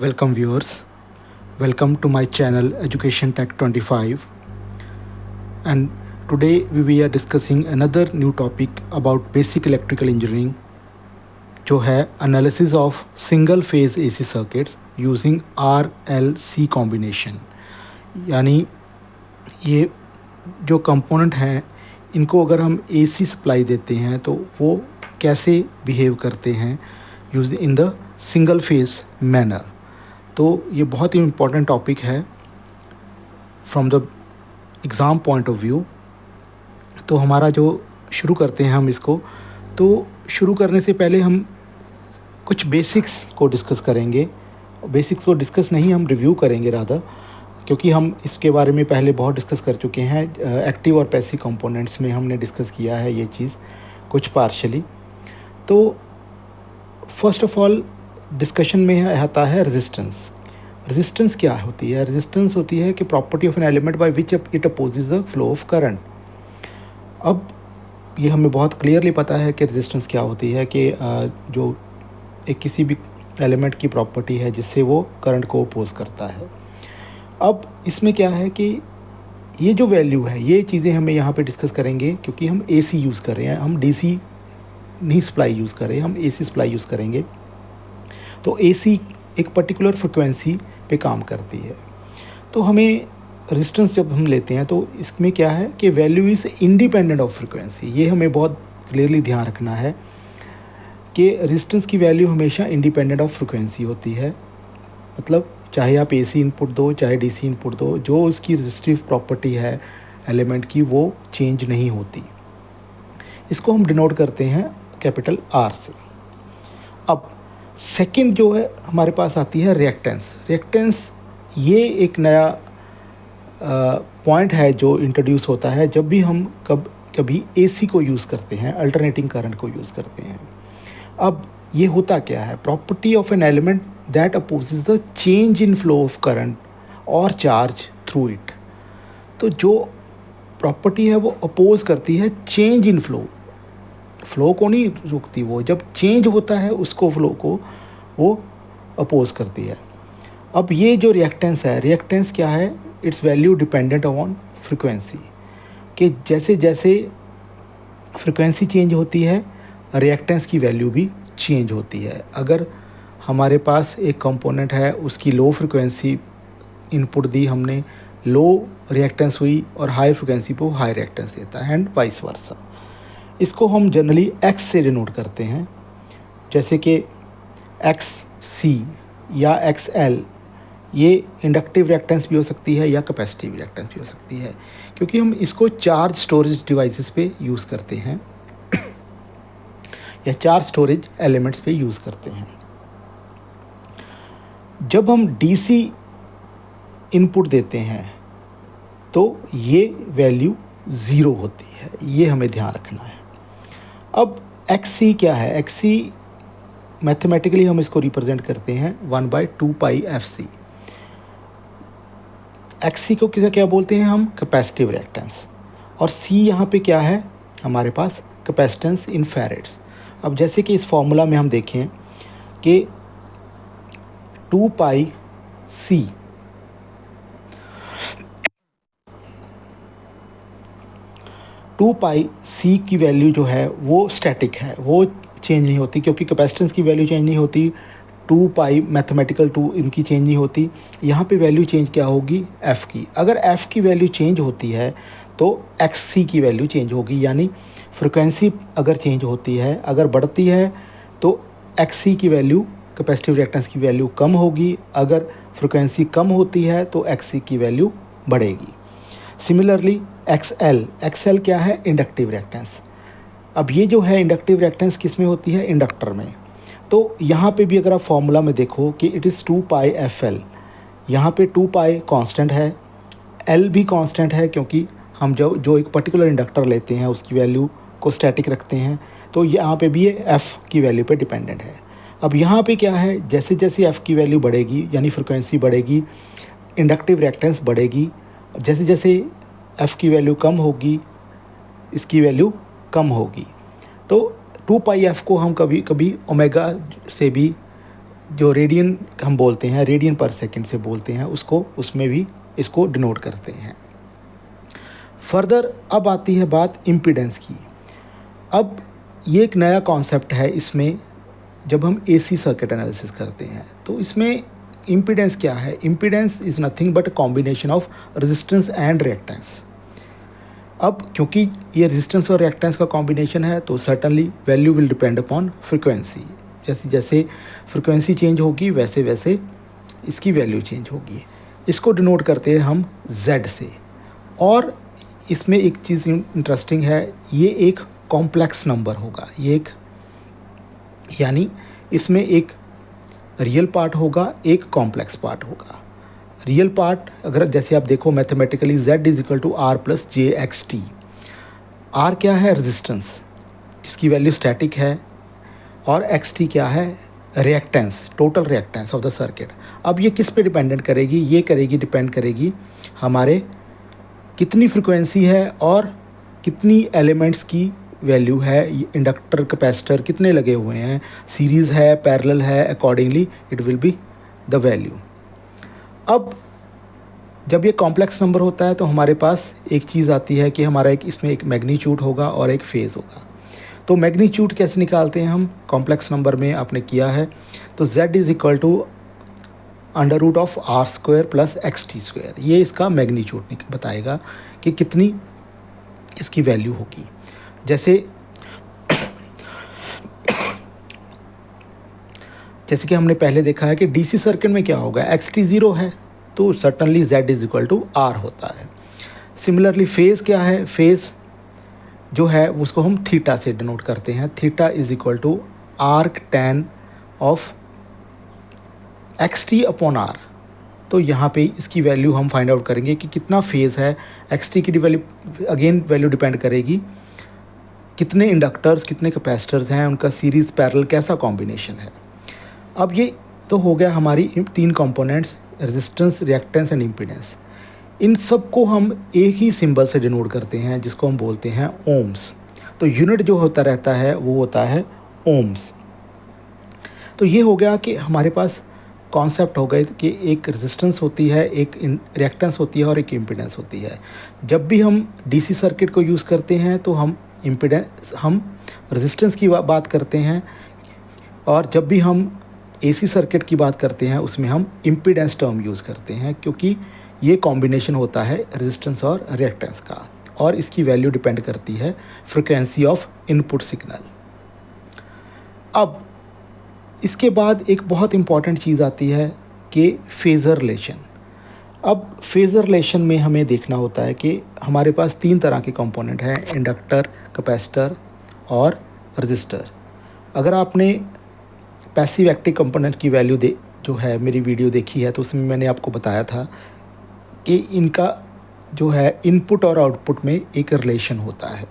Welcome viewers, welcome to my channel Education Tech 25, and today we are discussing another new topic about basic electrical engineering जो है analysis of single phase AC circuits using RLC combination। यानी ये जो component हैं इनको अगर हम AC supply देते हैं तो वो कैसे बिहेव करते हैं use in the single phase manner. तो ये बहुत ही इम्पोर्टेंट टॉपिक है from the exam point of view. तो हमारा जो शुरू करते हैं हम इसको, तो शुरू करने से पहले हम कुछ बेसिक्स को डिस्कस करेंगे। बेसिक्स को डिस्कस नहीं, हम रिव्यू करेंगे रादर, क्योंकि हम इसके बारे में पहले बहुत डिस्कस कर चुके हैं। एक्टिव और पैसिव कंपोनेंट्स में हमने डिस्कस किया है ये चीज़ कुछ पार्शली। तो फर्स्ट ऑफ ऑल डिस्कशन में आता है रेजिस्टेंस। रेजिस्टेंस क्या होती है? रेजिस्टेंस होती है कि property of an element by which it opposes the flow of current. अब ये हमें बहुत क्लियरली पता है कि रेजिस्टेंस क्या होती है, कि जो एक किसी भी एलिमेंट की प्रॉपर्टी है जिससे वो करंट को अपोज करता है। अब इसमें क्या है कि ये जो वैल्यू है, ये चीज़ें हमें यहाँ पे डिस्कस करेंगे, क्योंकि हम AC यूज़ कर रहे हैं, हम DC नहीं सप्लाई यूज़ कर रहे हैं, हम AC सप्लाई यूज़ करेंगे। तो AC एक पर्टिकुलर फ्रिक्वेंसी पे काम करती है। तो हमें रेजिस्टेंस जब हम लेते हैं तो इसमें क्या है कि value is independent of frequency. ये हमें बहुत क्लियरली ध्यान रखना है कि रेजिस्टेंस की वैल्यू हमेशा इंडिपेंडेंट ऑफ फ्रिक्वेंसी होती है। मतलब चाहे आप AC इनपुट दो, चाहे DC इनपुट दो, जो उसकी रेजिस्टिव प्रॉपर्टी है एलिमेंट की वो चेंज नहीं होती। इसको हम डिनोट करते हैं कैपिटल R से। अब सेकंड जो है हमारे पास आती है रिएक्टेंस। रिएक्टेंस ये एक नया पॉइंट है जो इंट्रोड्यूस होता है जब भी हम कभी AC को यूज़ करते हैं, अल्टरनेटिंग करंट को यूज़ करते हैं। अब ये होता क्या है? Property of an element that opposes the change in flow of current और चार्ज थ्रू इट। तो जो प्रॉपर्टी है वो अपोज करती है चेंज इन फ्लो को नहीं रोकती, वो जब चेंज होता है उसको, फ्लो को वो अपोज करती है। अब ये जो रिएक्टेंस है, रिएक्टेंस क्या है? It's value dependent on frequency, कि जैसे जैसे फ्रिक्वेंसी चेंज होती है रिएक्टेंस की वैल्यू भी चेंज होती है। अगर हमारे पास एक कंपोनेंट है, उसकी लो फ्रिक्वेंसी इनपुट दी हमने, लो रिएक्टेंस हुई, और हाई फ्रिक्वेंसी पे वो हाई रिएक्टेंस देता है, एंड वाइस वर्सा। इसको हम जनरली X से डिनोट करते हैं, जैसे कि XC या XL। ये इंडक्टिव रिएक्टेंस भी हो सकती है या कैपेसिटिव रिएक्टेंस भी हो सकती है, क्योंकि हम इसको चार्ज स्टोरेज डिवाइसेस पे यूज़ करते हैं या चार्ज स्टोरेज एलिमेंट्स पे यूज़ करते हैं। जब हम DC इनपुट देते हैं तो ये वैल्यू 0 होती है, ये हमें ध्यान रखना है। अब XC क्या है? XC मैथमेटिकली हम इसको रिप्रेजेंट करते हैं 1/2 पाई FC। XC को क्या बोलते हैं हम? Capacitive reactance. और C यहाँ पे क्या है हमारे पास? कैपेसिटेंस इन फैरेड्स। अब जैसे कि इस फॉर्मूला में हम देखें कि 2 पाई C 2 पाई C की वैल्यू जो है वो स्टैटिक है, वो चेंज नहीं होती, क्योंकि कैपेसिटेंस की वैल्यू चेंज नहीं होती। 2 पाई मैथमेटिकल 2 इनकी चेंज नहीं होती। यहाँ पे वैल्यू चेंज क्या होगी? F की। अगर F की वैल्यू चेंज होती है तो XC की वैल्यू चेंज होगी, यानी फ्रिक्वेंसी अगर चेंज होती है, अगर बढ़ती है तो XC की वैल्यू, कैपेसिटिव रिएक्टेंस की वैल्यू कम होगी। अगर फ्रिक्वेंसी कम होती है तो XC की वैल्यू बढ़ेगी। सिमिलरली XL क्या है? Inductive reactance. अब ये जो है इंडक्टिव रिएक्टेंस किस में होती है? इंडक्टर में। तो यहाँ पे भी अगर आप फॉर्मूला में देखो कि इट इज़ 2 पाई FL। यहाँ पे 2 पाई कांस्टेंट है, L भी कांस्टेंट है, क्योंकि हम जो एक पर्टिकुलर इंडक्टर लेते हैं उसकी वैल्यू को स्टैटिक रखते हैं। तो यहाँ पे भी ये F की वैल्यू पे डिपेंडेंट है। अब यहाँ पे क्या है? जैसे जैसे F की वैल्यू बढ़ेगी, यानी फ्रिक्वेंसी बढ़ेगी, इंडक्टिव रिएक्टेंस बढ़ेगी। जैसे जैसे F की वैल्यू कम होगी, इसकी वैल्यू कम होगी। तो 2 पाई F को हम कभी कभी ओमेगा से भी जो रेडियन हम बोलते हैं, रेडियन पर सेकंड से बोलते हैं उसको, उसमें भी इसको डिनोट करते हैं। फर्दर अब आती है बात इम्पीडेंस की। अब ये एक नया कॉन्सेप्ट है इसमें, जब हम एसी सर्किट एनालिसिस करते हैं तो इसमें इम्पीडेंस क्या है? Impedance is nothing but combination of resistance and reactance. अब क्योंकि ये रेजिस्टेंस और रिएक्टेंस का कॉम्बिनेशन है तो certainly value will depend upon frequency. जैसे जैसे फ्रिक्वेंसी चेंज होगी वैसे वैसे इसकी वैल्यू चेंज होगी। इसको डिनोट करते हैं हम Z से। और इसमें एक चीज़ इंटरेस्टिंग है, ये एक कॉम्प्लेक्स नंबर होगा। ये एक यानी इसमें एक रियल पार्ट होगा, एक कॉम्प्लेक्स पार्ट होगा। रियल पार्ट अगर जैसे आप देखो mathematically Z is equal to R plus J X T. R क्या है? रेजिस्टेंस, जिसकी वैल्यू स्टैटिक है, और एक्स टी क्या है? Reactance, total reactance of the circuit. अब ये किस पे डिपेंडेंट करेगी? ये डिपेंड करेगी हमारे कितनी फ्रिक्वेंसी है और कितनी एलिमेंट्स की वैल्यू है, इंडक्टर कैपेसिटर कितने लगे हुए हैं, सीरीज़ है, पैरेलल है, accordingly it will be the value. अब जब ये कॉम्प्लेक्स नंबर होता है तो हमारे पास एक चीज़ आती है कि हमारा इसमें एक मैग्नीट्यूड होगा और एक फेज़ होगा। तो मैग्नीट्यूड कैसे निकालते हैं हम? कॉम्प्लेक्स नंबर में आपने किया है तो Z is equal to under root of R square plus X T square. ये इसका मैग्नीट्यूड बताएगा कि कितनी इसकी वैल्यू होगी। जैसे कि हमने पहले देखा है कि डीसी सर्किट में क्या होगा, एक्स टी ज़ीरो है तो certainly Z is equal to R होता है। सिमिलरली फेज़ क्या है? फेज़ जो है उसको हम थीटा से डिनोट करते हैं। Theta is equal to arc tan of X T upon R. तो यहाँ पे इसकी वैल्यू हम फाइंड आउट करेंगे कि कितना फेज़ है। एक्स टी की वैल्यू अगेन वैल्यू डिपेंड करेगी कितने इंडक्टर्स, कितने कैपेसिटर्स हैं, उनका सीरीज़ पैरेलल कैसा कॉम्बिनेशन है। अब ये तो हो गया हमारी तीन components, resistance, reactance and impedance. इन सब को हम एक ही सिंबल से डिनोट करते हैं जिसको हम बोलते हैं ओम्स। तो यूनिट जो होता रहता है वो होता है ओम्स। तो ये हो गया कि हमारे पास कॉन्सेप्ट हो गए कि एक रेजिस्टेंस होती है, एक रिएक्टेंस होती है और एक इम्पीडेंस होती है। जब भी हम डीसी सर्किट को यूज़ करते हैं तो हम रेजिस्टेंस की बात करते हैं, और जब भी हम एसी सर्किट की बात करते हैं उसमें हम इम्पीडेंस टर्म यूज़ करते हैं, क्योंकि ये कॉम्बिनेशन होता है रेजिस्टेंस और रिएक्टेंस का, और इसकी वैल्यू डिपेंड करती है फ्रिक्वेंसी ऑफ इनपुट सिग्नल। अब इसके बाद एक बहुत इम्पॉर्टेंट चीज़ आती है कि फेज़र रिलेशन। अब फेज़र रिलेशन में हमें देखना होता है कि हमारे पास तीन तरह के कंपोनेंट हैं, इंडक्टर, कैपेसिटर और रजिस्टर। अगर आपने पैसिव एक्टिव कंपोनेंट की वैल्यू जो है मेरी वीडियो देखी है तो उसमें मैंने आपको बताया था कि इनका जो है इनपुट और आउटपुट में एक रिलेशन होता है।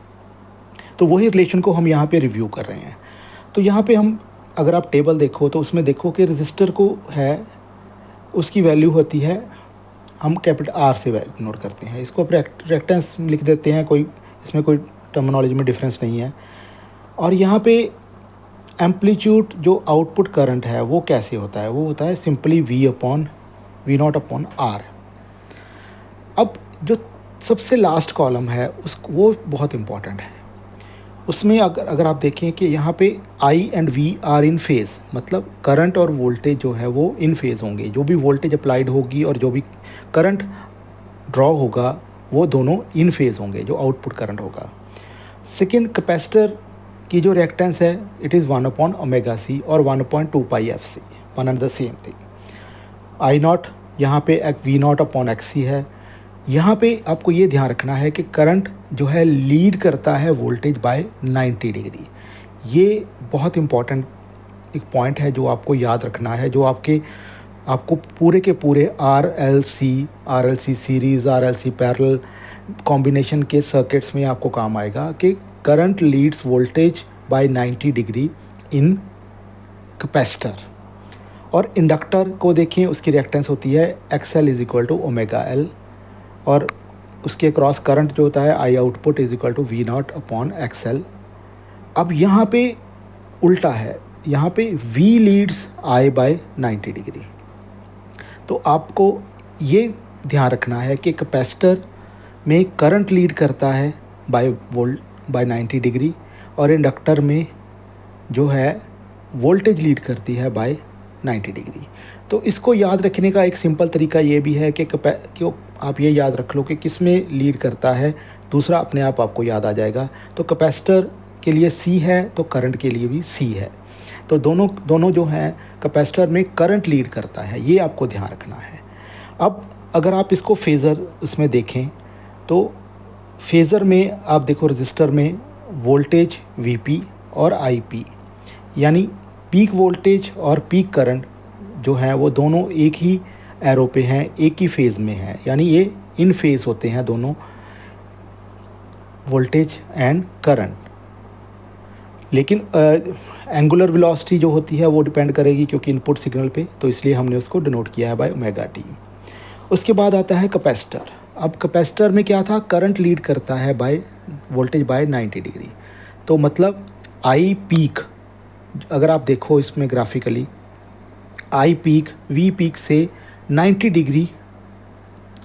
तो वही रिलेशन को हम यहाँ पे रिव्यू कर रहे हैं। तो यहाँ पे हम अगर आप टेबल देखो तो उसमें देखो कि रजिस्टर को है उसकी वैल्यू होती है, हम कैपिटल आर से वैल्यू नोट करते हैं, इसको रिएक्टेंस लिख देते हैं, कोई इसमें कोई टर्मिनोलॉजी में डिफरेंस नहीं है। और यहाँ पे एम्पलीट्यूड जो आउटपुट करंट है वो कैसे होता है? वो होता है simply V naught upon R. अब जो सबसे लास्ट कॉलम है वो बहुत इम्पॉर्टेंट है। उसमें अगर आप देखें कि यहाँ पे I and V are in phase, मतलब करंट और वोल्टेज जो है वो इन फेज़ होंगे। जो भी वोल्टेज अप्लाइड होगी और जो भी करंट ड्रॉ होगा वो दोनों इन फेज़ होंगे, जो आउटपुट करंट होगा। सेकेंड, कैपेसिटर की जो रिएक्टेंस है इट इज़ 1/ωc और 1/2 pi F C, one and the same thing. I naught यहाँ पे V naught upon X C है। यहाँ पे आपको ये ध्यान रखना है कि करंट जो है लीड करता है वोल्टेज बाय 90 डिग्री। ये बहुत इम्पॉर्टेंट एक पॉइंट है जो आपको याद रखना है, जो आपको पूरे के पूरे R L C series, R L C parallel combination के सर्किट्स में आपको काम आएगा कि current leads voltage by 90 degree in capacitor. और इंडक्टर को देखें, उसकी रिएक्टेंस होती है XL is equal to omega L, और उसके क्रॉस करंट जो होता है I output is equal to V naught upon XL। अब यहाँ पे उल्टा है, यहाँ पे V leads I by 90 degree. तो आपको ये ध्यान रखना है कि कैपेसिटर में करंट लीड करता है बाय 90 डिग्री और इंडक्टर में जो है वोल्टेज लीड करती है बाय 90 डिग्री। तो इसको याद रखने का एक सिंपल तरीका ये भी है कि आप ये याद रख लो कि किस में लीड करता है, दूसरा अपने आप आपको याद आ जाएगा। तो कैपेसिटर के लिए C है तो करंट के लिए भी C है। तो दोनों जो हैं कैपेसिटर में करंट लीड करता है, ये आपको ध्यान रखना है। अब अगर आप इसको फेज़र उसमें देखें तो फेज़र में आप देखो रजिस्टर में वोल्टेज VP और IP, यानी पीक वोल्टेज और पीक करंट जो है वो दोनों एक ही एरो पे हैं, एक ही फेज़ में हैं, यानी ये इन फेज़ होते हैं दोनों, वोल्टेज एंड करंट। लेकिन एंगुलर वेलोसिटी जो होती है वो डिपेंड करेगी क्योंकि इनपुट सिग्नल पे, तो इसलिए हमने उसको डिनोट किया है बाय ओमेगा टी। उसके बाद आता है कैपेसिटर। अब कैपेसिटर में क्या था, करंट लीड करता है बाय वोल्टेज बाय 90 डिग्री। तो मतलब आई पीक, अगर आप देखो इसमें graphically, I peak V peak से 90 डिग्री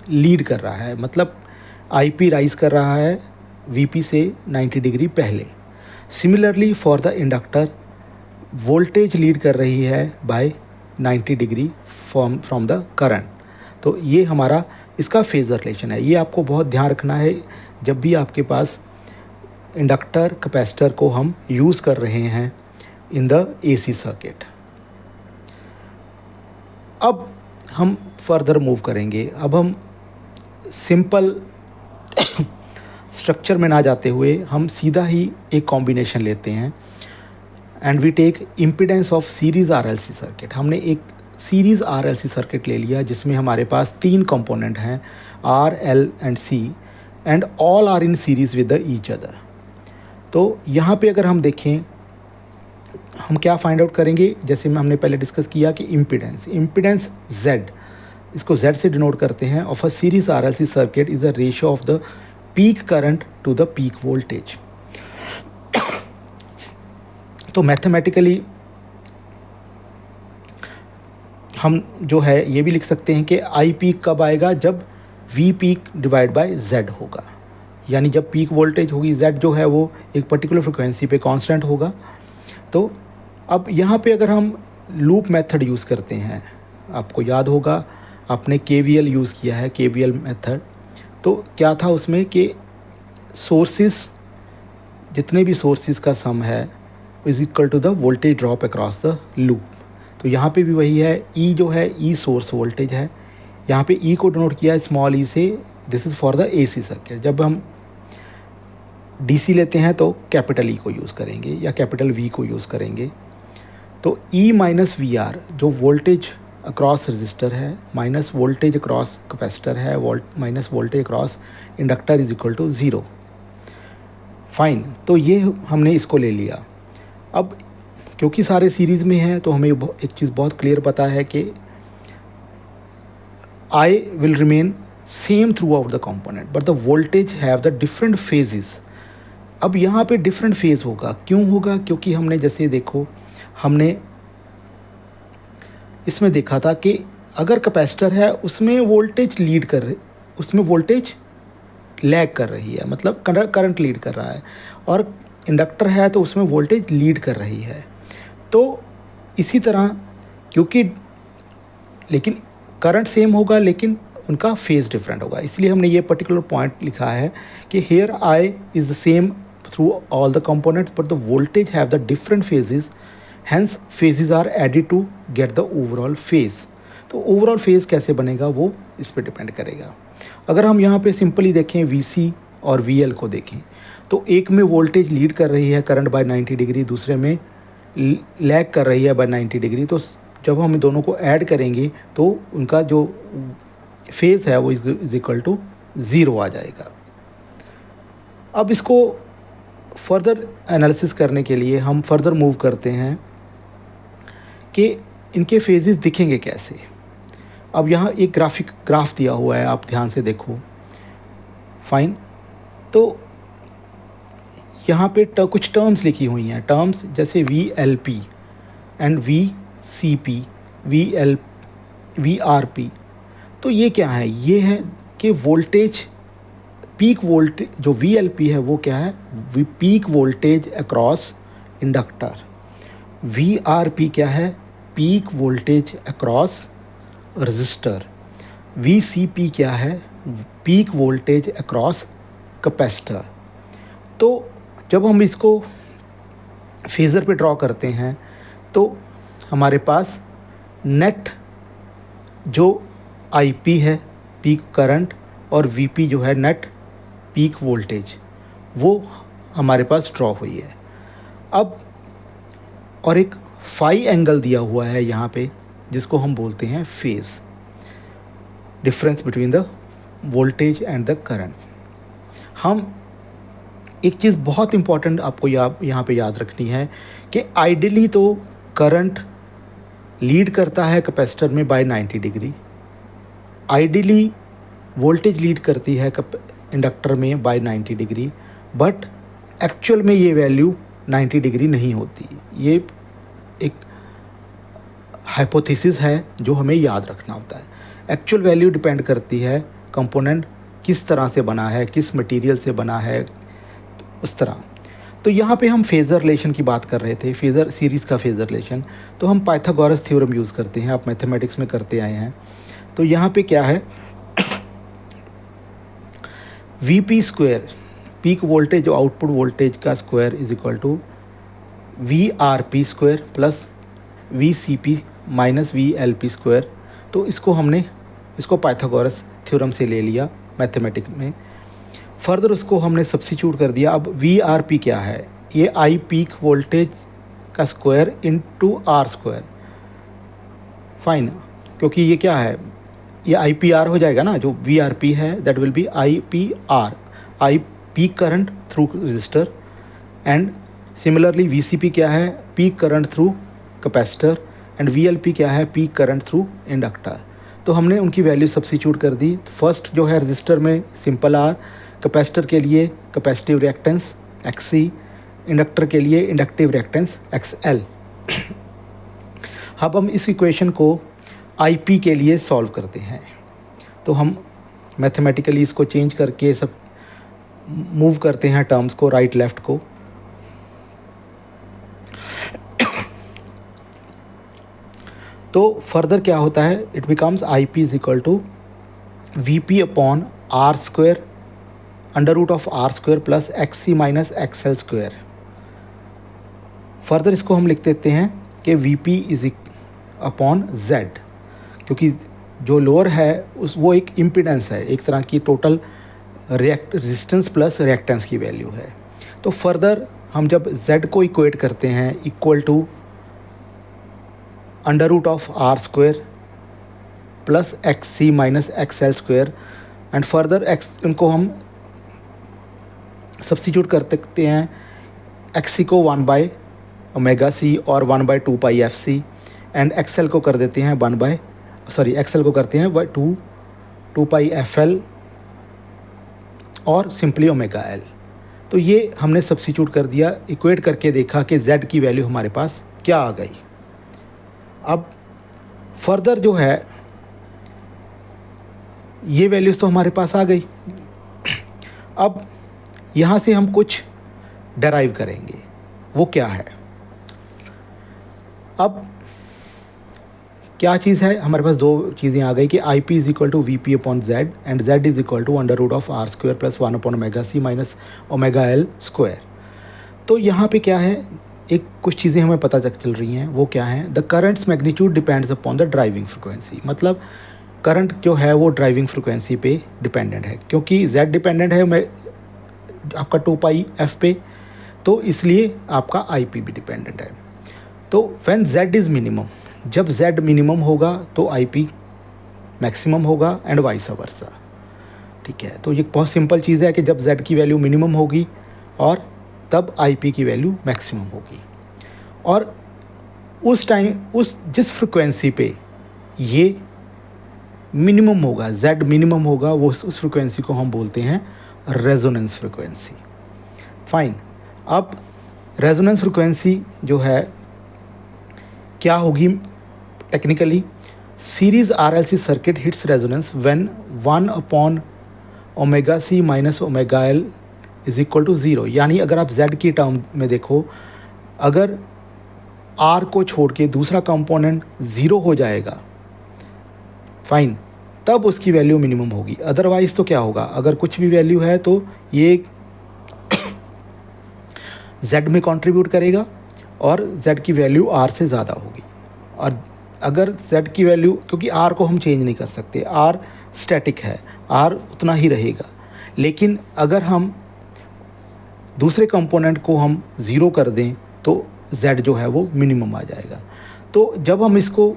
लीड कर रहा है, मतलब आई पी राइज कर रहा है वी पी से 90 डिग्री पहले। Similarly for the inductor, voltage lead कर रही है by 90 degree from the current. तो ये हमारा इसका फेज़र रिलेशन है। ये आपको बहुत ध्यान रखना है जब भी आपके पास इंडक्टर कैपेसिटर को हम यूज़ कर रहे हैं इन द AC सर्किट। अब हम फर्दर मूव करेंगे। अब हम सिंपल स्ट्रक्चर में ना जाते हुए हम सीधा ही एक कॉम्बिनेशन लेते हैं and we take impedance of series RLC circuit. हमने एक सीरीज़ RLC सर्किट ले लिया जिसमें हमारे पास 3 कंपोनेंट हैं, R, L and C, and all are in series with the each other. तो यहाँ पे अगर हम देखें, हम क्या फाइंड आउट करेंगे, जैसे में हमने पहले डिस्कस किया कि इम्पीडेंस Z, इसको Z से डिनोट करते हैं, of a series RLC circuit is the ratio of the peak current to the peak voltage. तो मैथमेटिकली हम जो है ये भी लिख सकते हैं कि आई पीक कब आएगा, जब V peak divide by Z होगा, यानी जब पीक वोल्टेज होगी, जेड जो है वो एक पर्टिकुलर फ्रिक्वेंसी पे कांस्टेंट होगा। तो अब यहाँ पे अगर हम लूप मेथड यूज़ करते हैं, आपको याद होगा आपने KVL यूज़ किया है, KVL मेथड। तो क्या था उसमें कि सोर्सेस, जितने भी सोर्सेस का सम है is equal to the voltage drop across the loop. तो यहाँ पे भी वही है, E जो है E सोर्स वोल्टेज है, यहाँ पे E को डिनोट किया है स्मॉल e से, this is for the AC circuit. जब हम DC लेते हैं तो कैपिटल E को यूज़ करेंगे या कैपिटल V को यूज़ करेंगे। तो E माइनस VR जो वोल्टेज अक्रॉस रजिस्टर है माइनस वोल्टेज अक्रॉस कैपेसिटर है, माइनस voltage across inductor is equal to 0। Fine, तो ये हमने इसको ले लिया। अब क्योंकि सारे सीरीज़ में हैं तो हमें एक चीज़ बहुत क्लियर पता है कि I will remain same through out the component but the voltage have the different phases. अब यहाँ पे डिफरेंट फेज़ होगा, क्यों होगा, क्योंकि हमने जैसे देखो, हमने इसमें देखा था कि अगर कैपेसिटर है उसमें वोल्टेज लीड कर रही, उसमें वोल्टेज लैग कर रही है, मतलब करंट लीड कर रहा है, और इंडक्टर है तो उसमें वोल्टेज लीड कर रही है। तो इसी तरह क्योंकि, लेकिन करंट सेम होगा लेकिन उनका फेज़ डिफरेंट होगा, इसलिए हमने ये पर्टिकुलर पॉइंट लिखा है कि here I is the same through all the components but the voltage have the different phases, hence phases are added to get the overall phase. तो ओवरऑल फेज़ कैसे बनेगा वो इस पर डिपेंड करेगा। अगर हम यहाँ पे सिंपली देखें VC और VL को देखें, तो एक में वोल्टेज लीड कर रही है करंट बाय 90 डिग्री, दूसरे में लैग कर रही है बाय 90 डिग्री। तो जब हम इन दोनों को ऐड करेंगे तो उनका जो फेज़ है वो इज इक्वल टू 0 आ जाएगा। अब इसको फर्दर एनालिसिस करने के लिए हम फर्दर मूव करते हैं कि इनके फेजेस दिखेंगे कैसे। अब यहाँ एक ग्राफ दिया हुआ है, आप ध्यान से देखो। फाइन, तो यहाँ पे कुछ टर्म्स लिखी हुई हैं, टर्म्स जैसे VLP, एंड VCP, VRP। तो ये क्या है? ये है कि वोल्टेज, पीक वोल्टेज जो VLP है वो क्या है? Peak voltage across inductor. VRP क्या है? Peak voltage across register. VCP क्या है? Peak voltage across capacitor. तो जब हम इसको फेज़र पे ड्रॉ करते हैं तो हमारे पास नेट जो IP है पीक करंट, और VP जो है नेट पीक वोल्टेज, वो हमारे पास ड्रॉ हुई है। अब और एक फाई एंगल दिया हुआ है यहाँ पे, जिसको हम बोलते हैं phase, difference between the voltage and the current. हम एक चीज़ बहुत इम्पॉर्टेंट आपको यहाँ पे याद रखनी है कि आइडियली तो करंट लीड करता है कैपेसिटर में by 90 degree, ideally voltage lead करती है इंडक्टर में बाय 90 डिग्री, बट एक्चुअल में ये वैल्यू 90 डिग्री नहीं होती। ये एक हाइपोथेसिस है जो हमें याद रखना होता है। एक्चुअल वैल्यू डिपेंड करती है कंपोनेंट किस तरह से बना है, किस मटेरियल से बना है, उस तरह। तो यहाँ पे हम फेज़र रिलेशन की बात कर रहे थे, फेज़र सीरीज़ का फेज़र रिलेशन। तो हम पाइथागोरस थ्योरम यूज़ करते हैं, आप मैथमेटिक्स में करते आए हैं। तो यहाँ पे क्या है? VP स्क्वायर, पीक वोल्टेज जो आउटपुट वोल्टेज का square, is equal to VRP square plus VCP minus VLP square. तो इसको पाइथागोरस थ्योरम से ले लिया मैथमेटिक्स में। फर्दर उसको हमने सब्स्टिट्यूट कर दिया। अब VRP क्या है? ये I पीक वोल्टेज का square into R square. Fine, क्योंकि ये क्या है? ये IPR हो जाएगा ना, जो VRP है that will be IPR, I peak current through register, and similarly VCP क्या है? Peak current through capacitor, and VLP क्या है? Peak current through inductor. तो हमने उनकी वैल्यू सब्स्टिट्यूट कर दी। फर्स्ट जो है रजिस्टर में सिंपल R, कैपेसिटर के लिए कैपेसिटिव रिएक्टेंस XC, इंडक्टर के लिए इंडक्टिव रिएक्टेंस XL। अब हम इस इक्वेशन को IP के लिए सॉल्व करते हैं। तो हम मैथमेटिकली इसको चेंज करके सब मूव करते हैं टर्म्स को, राइट लेफ़्ट को। तो फर्दर क्या होता है? It becomes IP is equal to VP upon R square under root of R square plus XC minus XL square. Further इसको हम लिख देते हैं कि VP इज अपॉन Z, क्योंकि जो लोअर है वो एक इम्पीडेंस है, एक तरह की टोटल रेजिस्टेंस प्लस रिएक्टेंस की वैल्यू है। तो फर्दर हम जब Z को इक्वेट करते हैं equal to under root of R square plus XC minus XL square, and further इनको हम सब्स्टिट्यूट कर सकते हैं। XC को 1/ωc और 1/2πfc, एंड XL को कर देते हैं XL को करते हैं 2πfl और सिंपली ωL। तो ये हमने सब्स्टिट्यूट कर दिया, इक्वेट करके देखा कि Z की वैल्यू हमारे पास क्या आ गई। अब फर्दर जो है ये वैल्यूज़ तो हमारे पास आ गई। अब यहाँ से हम कुछ डेराइव करेंगे, वो क्या है? अब क्या चीज़ है? हमारे पास दो चीज़ें आ गई कि IP is equal to VP upon Z and Z is equal to under root of R square plus 1/ωc minus ωL square. तो यहाँ पे क्या है? एक कुछ चीज़ें हमें पता चल रही हैं, वो क्या है? The currents magnitude depends upon the driving frequency. मतलब करंट जो है वो ड्राइविंग फ्रिक्वेंसी पे डिपेंडेंट है, क्योंकि Z डिपेंडेंट है आपका 2πf पे, तो इसलिए आपका IP भी डिपेंडेंट है। तो व्हेन Z इज़ मिनिमम, जब Z मिनिमम होगा तो IP मैक्सिमम होगा एंड वाइस वर्सा। ठीक है, तो ये बहुत सिंपल चीज़ है कि जब Z की वैल्यू मिनिमम होगी और तब IP की वैल्यू मैक्सिमम होगी, और उस टाइम जिस फ्रिक्वेंसी पे ये मिनिमम होगा, Z मिनिमम होगा, वो उस फ्रिक्वेंसी को हम बोलते हैं रेजोनेंस फ्रिक्वेंसी। फाइन, अब रेजोनेंस फ्रिक्वेंसी जो है क्या होगी technically, series RLC circuit hits resonance when 1/ωc minus ωL is equal to 0। यानी अगर आप Z की टर्म में देखो, अगर R को छोड़ के दूसरा कंपोनेंट 0 हो जाएगा, फाइन, तब उसकी वैल्यू मिनिमम होगी। अदरवाइज़ तो क्या होगा, अगर कुछ भी वैल्यू है तो ये Z में कंट्रीब्यूट करेगा और Z की वैल्यू R से ज़्यादा होगी। और अगर Z की वैल्यू, क्योंकि R को हम चेंज नहीं कर सकते, R स्टैटिक है, R उतना ही रहेगा, लेकिन अगर हम दूसरे कंपोनेंट को हम 0 कर दें तो Z जो है वो मिनिमम आ जाएगा। तो जब हम इसको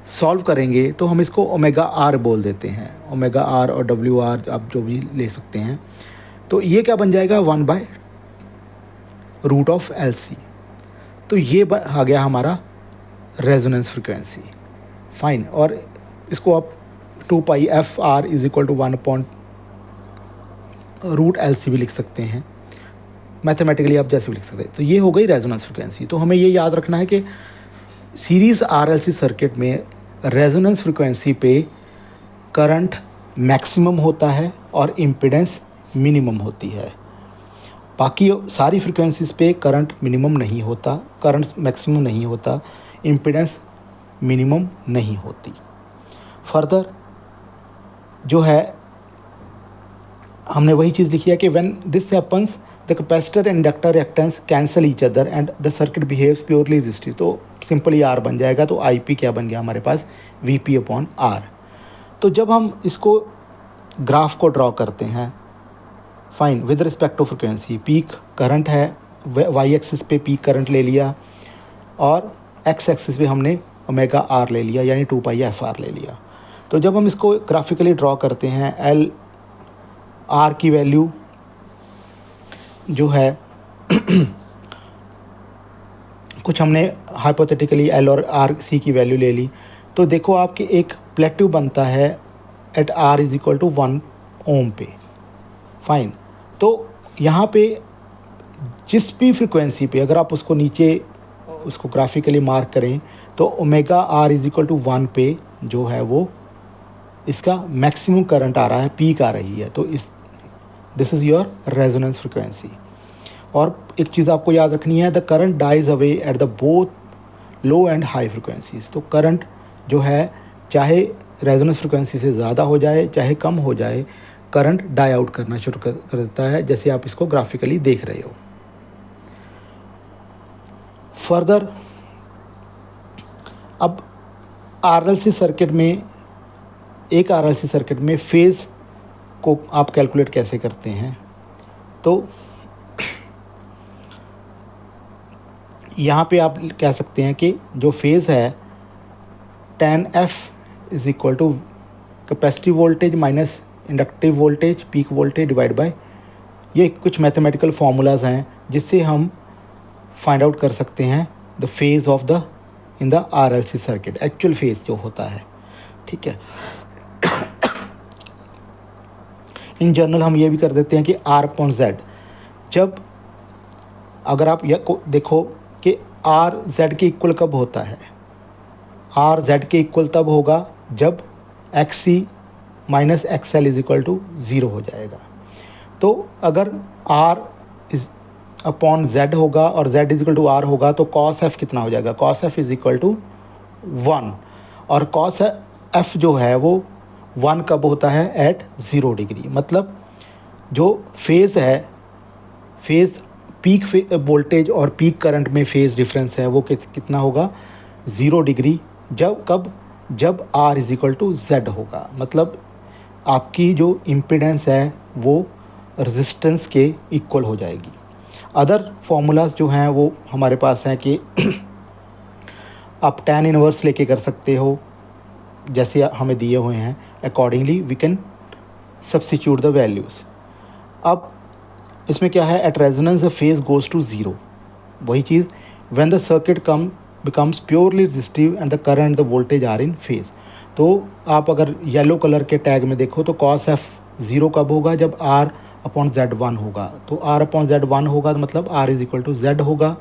सॉल्व करेंगे तो हम इसको ωR बोल देते हैं, ωR और WR आप जो भी ले सकते हैं। तो ये क्या बन जाएगा, 1/√LC। तो ये आ गया हमारा रेजोनेंस फ्रिक्वेंसी, फाइन। और इसको आप 2πfR is equal to 1/√LC भी लिख सकते हैं, मैथमेटिकली आप जैसे भी लिख सकते हैं। तो ये हो गई रेजोनेंस फ्रिक्वेंसी। तो हमें ये याद रखना है कि सीरीज़ RLC सर्किट में रेजोनेंस फ्रिक्वेंसी पे करंट मैक्सिमम होता है और इम्पीडेंस मिनिमम होती है। बाकी सारी फ्रिक्वेंसीज़ पे करंट मिनिमम नहीं होता, करंट मैक्सिमम नहीं होता, इम्पीडेंस मिनिमम नहीं होती। फर्दर जो है हमने वही चीज़ लिखी है कि when this happens the capacitor and inductor reactance cancel each other and the circuit behaves purely resistive. तो सिंपली R बन जाएगा। तो IP क्या बन गया हमारे पास, VP/R। तो जब हम इसको ग्राफ को ड्रॉ करते हैं, fine, with respect to frequency, peak current है, Y एक्सिस पे पीक करंट ले लिया और X एक्सिस पे हमने ωR ले लिया, यानी 2πfR ले लिया। तो जब हम इसको ग्राफिकली ड्रॉ करते हैं, R की वैल्यू जो है कुछ हमने हाइपोथेटिकली L और RC की वैल्यू ले ली, तो देखो आपके एक प्लेट्यू बनता है at R is equal to 1 ohm पे, फाइन। तो यहाँ पे जिस भी फ्रिक्वेंसी पे अगर आप उसको नीचे उसको ग्राफिकली मार्क करें तो ωR इज इक्वल टू 1 पे जो है वो इसका मैक्सिमम करंट आ रहा है, पीक आ रही है। तो this is your resonance frequency. और एक चीज़ आपको याद रखनी है, the current dies away at the both low and high frequencies. तो करंट जो है चाहे रेजोनेंस फ्रिक्वेंसी से ज़्यादा हो जाए चाहे कम हो जाए, करंट डाई आउट करना शुरू कर देता है, जैसे आप इसको ग्राफिकली देख रहे हो। फर्दर अब RLC सर्किट में, एक RLC सर्किट में फेज़ को आप कैलकुलेट कैसे करते हैं, तो यहाँ पे आप कह सकते हैं कि जो फेज़ है tan F is equal to capacitive voltage minus inductive voltage peak voltage divide by, ये कुछ मैथमेटिकल फार्मूलाज हैं जिससे हम फाइंड आउट कर सकते हैं the phase of the in the RLC circuit, actual phase जो होता है, ठीक है। इन जनरल हम ये भी कर देते हैं कि R/Z, जब अगर आप यह देखो कि R Z के इक्वल कब होता है, R Z के इक्वल तब होगा जब XC minus XL is equal to 0 हो जाएगा। तो अगर R इज अपॉन Z होगा और Z is equal to R होगा तो cos F कितना हो जाएगा, cos F is equal to 1, और cos F जो है वो 1 कब होता है, एट 0 डिग्री। मतलब जो फेज़ है, फेज़ पीक वोल्टेज और पीक करंट में फेज़ डिफरेंस है वो कितना होगा, 0 डिग्री। जब R is equal to Z होगा, मतलब आपकी जो इम्पीडेंस है वो रेजिस्टेंस के इक्वल हो जाएगी। अदर फार्मूलाज जो हैं वो हमारे पास हैं कि आप tan इनवर्स लेके कर सकते हो, जैसे हमें दिए हुए हैं, accordingly we can substitute the values. अब इसमें क्या है, at resonance the phase goes to 0, वही चीज़ when the circuit becomes purely resistive and the current the voltage are in phase. तो आप अगर येलो कलर के टैग में देखो तो cos F 0 कब होगा, जब R/Z 1 होगा। तो R/Z 1 होगा तो मतलब R is equal to Z होगा,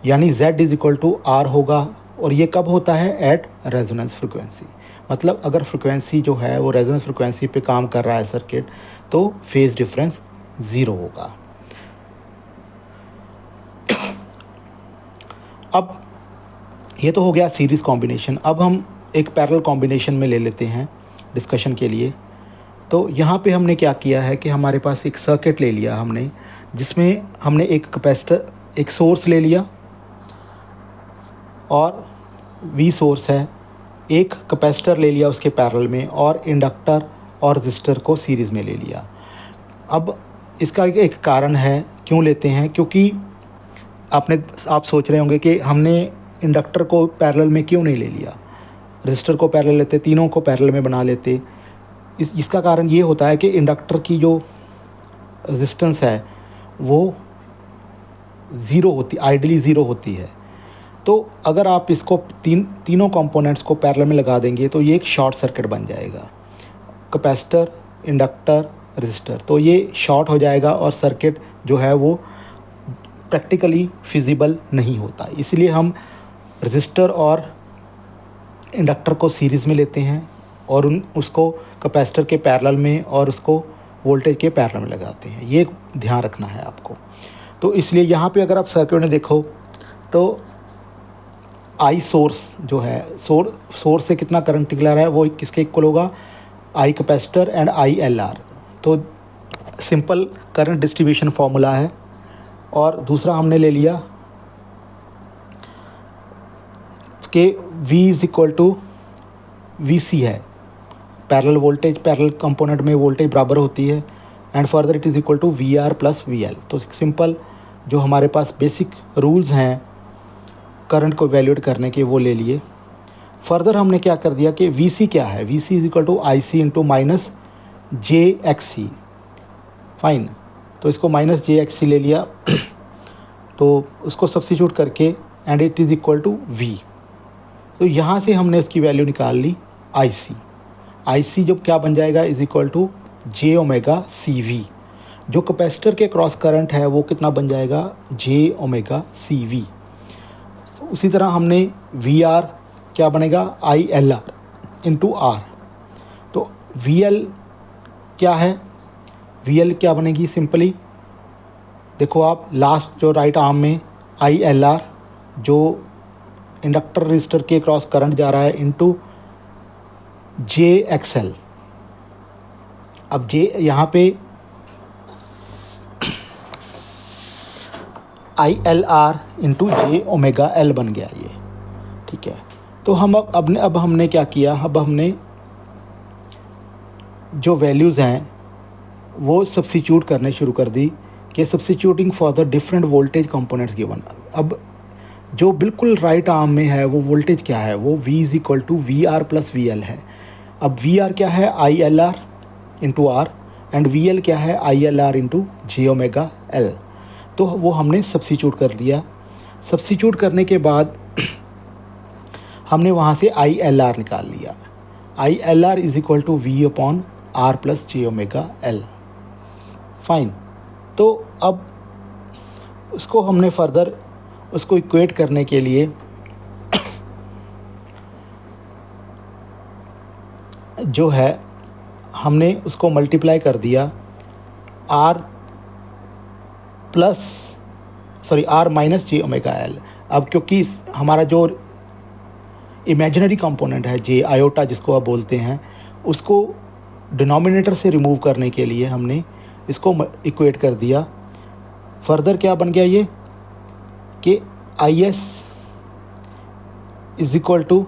यानी Z is equal to R होगा। और ये कब होता है? At resonance frequency. मतलब अगर फ्रिक्वेंसी जो है वो रेजोनेंस फ्रिक्वेंसी पे काम कर रहा है सर्किट, तो फेज डिफरेंस 0 होगा। अब ये तो हो गया सीरीज़ कॉम्बिनेशन। अब हम एक पैरेलल कॉम्बिनेशन में ले लेते हैं डिस्कशन के लिए। तो यहाँ पे हमने क्या किया है कि हमारे पास एक सर्किट ले लिया हमने, जिसमें हमने एक कैपेसिटर, एक सोर्स ले लिया और V सोर्स है, एक कैपेसिटर ले लिया उसके पैरेलल में, और इंडक्टर और रजिस्टर को सीरीज़ में ले लिया। अब इसका एक कारण है क्यों लेते हैं, क्योंकि आप सोच रहे होंगे कि हमने इंडक्टर को पैरेलल में क्यों नहीं ले लिया, रजिस्टर को पैरेलल लेते, तीनों को पैरेलल में बना लेते। इसका कारण ये होता है कि इंडक्टर की जो रेजिस्टेंस है वो ज़ीरो होती, आइडियली ज़ीरो होती है। तो अगर आप इसको तीनों कंपोनेंट्स को पैरेलल में लगा देंगे तो ये एक शॉर्ट सर्किट बन जाएगा, कैपेसिटर, इंडक्टर, रजिस्टर। तो ये शॉर्ट हो जाएगा और सर्किट जो है वो प्रैक्टिकली फिजिबल नहीं होता। इसलिए हम रजिस्टर और इंडक्टर को सीरीज़ में लेते हैं और उसको कैपेसिटर के पैरेलल में और उसको वोल्टेज के पैरेलल में लगाते हैं। ये ध्यान रखना है आपको। तो इसलिए यहाँ पे अगर आप सर्किट में देखो तो आई सोर्स जो है, सोर्स से कितना करंट निकला रहा है वो किसके इक्वल होगा? I capacitor and I L R. तो सिंपल करंट डिस्ट्रीब्यूशन फॉर्मूला है। और दूसरा हमने ले लिया कि V is equal to V C है, पैरेलल वोल्टेज, पैरेलल कंपोनेंट में वोल्टेज बराबर होती है, and further it is equal to V R plus V L. तो सिंपल जो हमारे पास बेसिक रूल्स हैं करंट को वैल्यूएट करने के वो ले लिए। फर्दर हमने क्या कर दिया कि वी सी क्या है? V C is equal to I C into minus J X C. Fine, तो इसको माइनस जे एक्स सी ले लिया तो उसको सब्स्टिट्यूट करके and it is equal to V. तो यहाँ से हमने इसकी वैल्यू निकाल ली आई सी। आई सी जब क्या बन जाएगा? Is equal to J omega C V. जो कैपेसिटर के क्रॉस करंट है वो कितना बन जाएगा? J omega C V. तो उसी तरह हमने वी आर क्या बनेगा? I L R into R. तो वी एल क्या है? वी एल क्या बनेगी? सिंपली देखो आप, लास्ट जो राइट आर्म में आई एल आर जो इंडक्टर रजिस्टर के क्रॉस करंट जा रहा है इंटू जे एक्स एल। अब जे यहाँ पे आई L R into J omega L बन गया ये, ठीक है। तो हम अब हमने क्या किया? अब हमने जो वैल्यूज़ हैं वो सब्स्टिट्यूट करने शुरू कर दी कि substituting for the different voltage components given. अब जो बिल्कुल राइट आर्म में है वो वोल्टेज क्या है? वो V is equal to V R plus V L है। अब वी आर क्या है? I L R into R, and V L क्या है? I L R into J omega L. तो वो हमने सब्स्टिट्यूट कर दिया। सब्स्टिट्यूट करने के बाद हमने वहाँ से आई एल आर निकाल लिया। I L R is equal to V upon R plus J omega L. Fine, तो अब उसको हमने फर्दर उसको इक्वेट करने के लिए जो है हमने उसको मल्टीप्लाई कर दिया R minus J omega L. अब क्योंकि हमारा जो इमेजिनरी कंपोनेंट है जे आयोटा जिसको आप बोलते हैं, उसको डिनोमिनेटर से रिमूव करने के लिए हमने इसको इक्वेट कर दिया। फर्दर क्या बन गया ये कि I S is equal to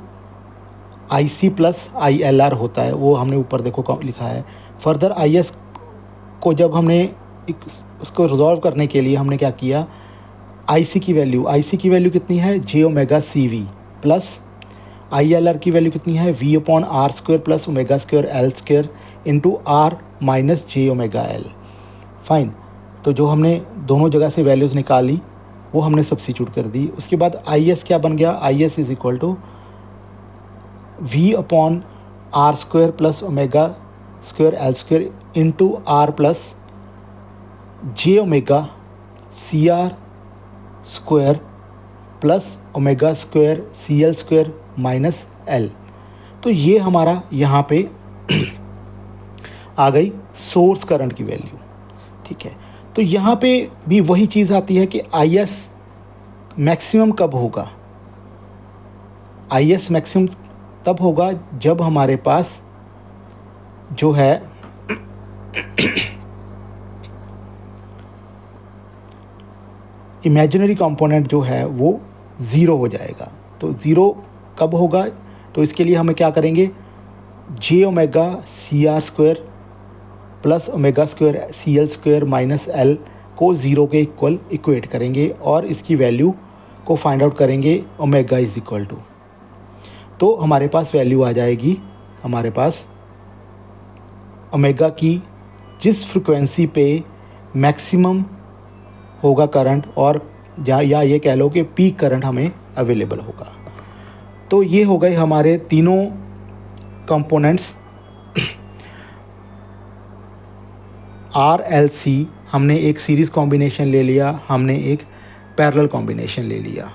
I C plus I L R होता है, वो हमने ऊपर देखो लिखा है। फर्दर आई एस को जब हमने उसको रिजॉल्व करने के लिए हमने क्या किया? आई सी की वैल्यू कितनी है? J omega C V plus I L R की वैल्यू कितनी है? V upon R square plus omega square L square into R minus J omega L. Fine, तो जो हमने दोनों जगह से वैल्यूज़ निकाली वो हमने सब्स्टिट्यूट कर दी। उसके बाद आई एस क्या बन गया? I S is equal to V upon R square plus omega square L square into R plus J omega C R square plus omega square C L square minus L. तो ये हमारा यहाँ पे आ गई source current की value, ठीक है। तो यहाँ पे भी वही चीज़ आती है कि आई एस मैक्सिमम कब होगा। आई एस मैक्सिमम तब होगा जब हमारे पास जो है इमेजिनरी कंपोनेंट जो है वो ज़ीरो हो जाएगा। तो ज़ीरो कब होगा, तो इसके लिए हमें क्या करेंगे, J omega C R square plus omega square C L square minus L को ज़ीरो के इक्वल इक्वेट करेंगे और इसकी वैल्यू को फाइंड आउट करेंगे ओमेगा इज़ इक्वल टू। तो हमारे पास वैल्यू आ जाएगी, हमारे पास ओमेगा की जिस फ्रिक्वेंसी पे मैक्सिमम होगा करंट, और या ये कह लो कि पीक करंट हमें अवेलेबल होगा। तो ये हो गए हमारे तीनों कंपोनेंट्स। आर एल सी हमने एक सीरीज़ कॉम्बिनेशन ले लिया, हमने एक पैरेलल कॉम्बिनेशन ले लिया,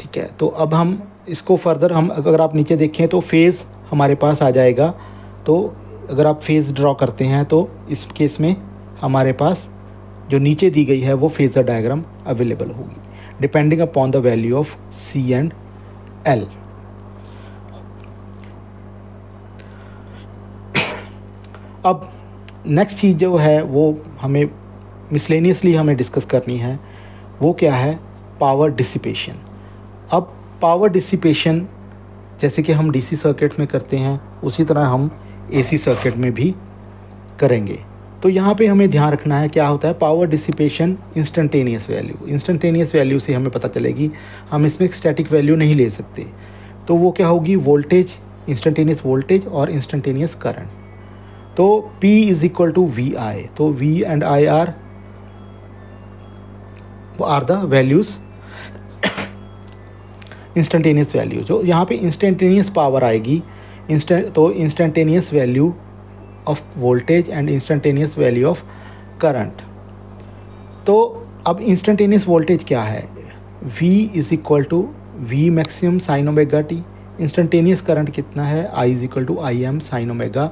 ठीक है। तो अब हम इसको फर्दर हम अगर आप नीचे देखें तो फेज़ हमारे पास आ जाएगा। तो अगर आप फेज़ ड्रॉ करते हैं तो इस केस में हमारे पास जो नीचे दी गई है वो फेज़र डायग्राम अवेलेबल होगी depending upon the value of C and L. अब नेक्स्ट चीज़ जो है वो हमें मिसलेनियसली हमें डिस्कस करनी है, वो क्या है, पावर डिसिपेशन। अब पावर डिसिपेशन जैसे कि हम डीसी सर्किट में करते हैं उसी तरह हम एसी सर्किट में भी करेंगे। तो यहाँ पे हमें ध्यान रखना है क्या होता है power dissipation instantaneous value. Instantaneous value से हमें पता चलेगी, हम इसमें स्टैटिक वैल्यू नहीं ले सकते। तो वो क्या होगी, वोल्टेज, इंस्टेंटेनियस वोल्टेज और इंस्टेंटेनियस करंट। तो P is equal to V I. तो V and I are the values, instantaneous value. जो यहाँ पे इंस्टेंटेनियस पावर आएगी, तो instantaneous value of voltage and instantaneous value of current. तो अब इंस्टेंटेनियस वोल्टेज क्या है, V is equal to V maximum sine omega T. Instantaneous current कितना है, I is equal to I M sine omega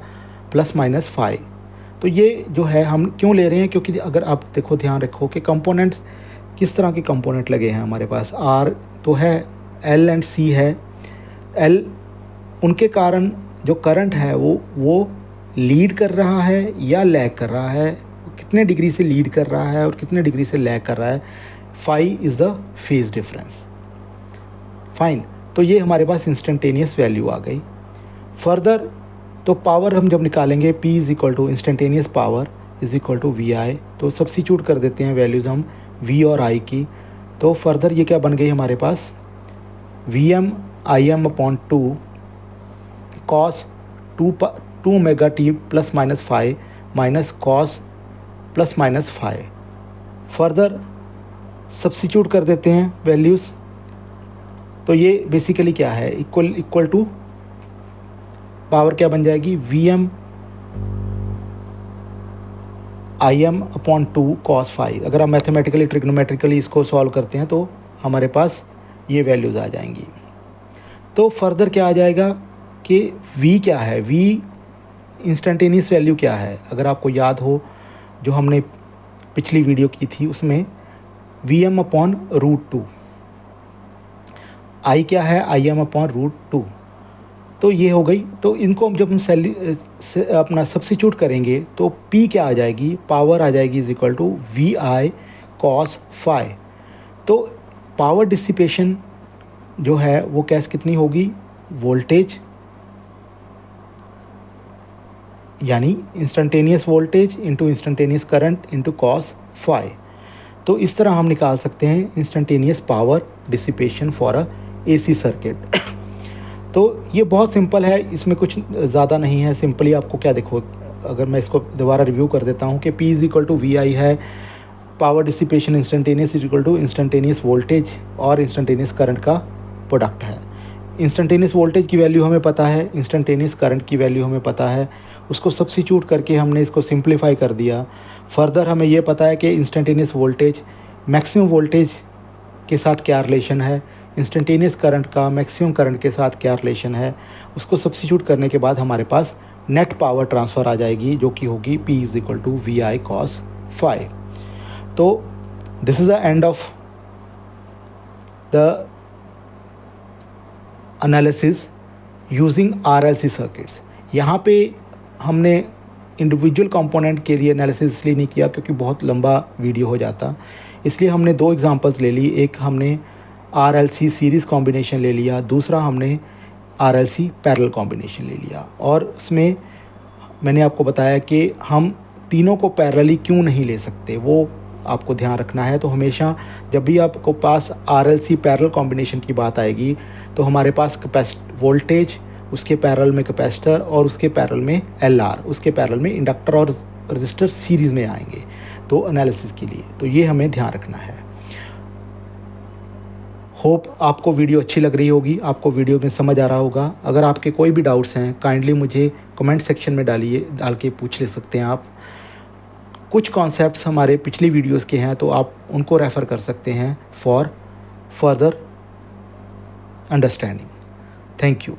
plus minus five. तो ये जो है हम क्यों ले रहे हैं, क्योंकि अगर आप देखो, ध्यान रखो कि कंपोनेंट्स किस तरह के कंपोनेंट लगे हैं हमारे पास। R तो है, L एंड C है। L उनके कारण जो करंट है वो लीड कर रहा है या लैग कर रहा है, कितने डिग्री से लीड कर रहा है और कितने डिग्री से लैग कर रहा है। Phi is the phase difference. Fine, तो ये हमारे पास इंस्टेंटेनियस वैल्यू आ गई। फर्दर तो पावर हम जब निकालेंगे, P is equal to instantaneous power is equal to V I. तो सब्स्टिट्यूट कर देते हैं वैल्यूज़ हम V और I की। तो फर्दर ये क्या बन गई हमारे पास, V M I M upon two cos two omega T plus minus five minus cos plus minus five. Further substitute कर देते हैं वैल्यूज़। तो ये बेसिकली क्या है, इक्वल टू पावर क्या बन जाएगी, V M I M upon two cos phi. अगर हम मैथमेटिकली ट्रिग्नोमेट्रिकली इसको सॉल्व करते हैं तो हमारे पास ये वैल्यूज़ आ जाएंगी। तो फर्दर क्या आ जाएगा कि V क्या है, V इंस्टेंटेनियस वैल्यू क्या है। अगर आपको याद हो जो हमने पिछली वीडियो की थी उसमें V M upon root two, I क्या है, I M upon root two. तो ये हो गई। तो इनको जब हम अपना सब्स्टिट्यूट करेंगे तो P क्या आ जाएगी, पावर आ जाएगी is equal to V I cos phi. तो पावर डिसिपेशन जो है वो कैसे कितनी होगी, वोल्टेज यानी instantaneous voltage into instantaneous current into cos phi. तो इस तरह हम निकाल सकते हैं instantaneous power dissipation for a AC circuit. तो ये बहुत सिंपल है, इसमें कुछ ज़्यादा नहीं है। सिंपली आपको क्या देखो, अगर मैं इसको दोबारा रिव्यू कर देता हूँ कि P is equal to V I है, power dissipation instantaneous is equal to instantaneous voltage और इंस्टेंटेनियस करंट का प्रोडक्ट है। इंस्टेंटेनियस वोल्टेज की वैल्यू हमें पता है, इंस्टेंटेनियस करंट की वैल्यू हमें पता है, उसको सब्स्टिट्यूट करके हमने इसको सिंप्लीफाई कर दिया। फर्दर हमें ये पता है कि इंस्टेंटेनियस वोल्टेज मैक्सिमम वोल्टेज के साथ क्या रिलेशन है, इंस्टेंटेनियस करंट का मैक्सिमम करंट के साथ क्या रिलेशन है, उसको सब्स्टिट्यूट करने के बाद हमारे पास नेट पावर ट्रांसफ़र आ जाएगी जो कि होगी P = VI cos phi। तो this is the end of the analysis using RLC circuits. यहाँ पे हमने इंडिविजुअल कंपोनेंट के लिए एनालिसिस इसलिए नहीं किया क्योंकि बहुत लंबा वीडियो हो जाता, इसलिए हमने दो एग्जांपल्स ले ली। एक हमने RLC सीरीज़ कॉम्बिनेशन ले लिया, दूसरा हमने RLC पैरेलल कॉम्बिनेशन ले लिया। और इसमें मैंने आपको बताया कि हम तीनों को पैरेलली क्यों नहीं ले सकते, वो आपको ध्यान रखना है। तो हमेशा जब भी आपको पास RLC पैरेलल कॉम्बिनेशन की बात आएगी तो हमारे पास वोल्टेज, उसके पैरेलल में कैपेसिटर और उसके पैरेलल में LR, उसके पैरेलल में इंडक्टर और रजिस्टर सीरीज़ में आएंगे तो एनालिसिस के लिए। तो ये हमें ध्यान रखना है। होप आपको वीडियो अच्छी लग रही होगी, आपको वीडियो में समझ आ रहा होगा। अगर आपके कोई भी डाउट्स हैं काइंडली मुझे कमेंट सेक्शन में डाल के पूछ ले सकते हैं आप। कुछ कॉन्सेप्ट्स हमारे पिछली वीडियोस के हैं तो आप उनको रेफ़र कर सकते हैं for further understanding. Thank you.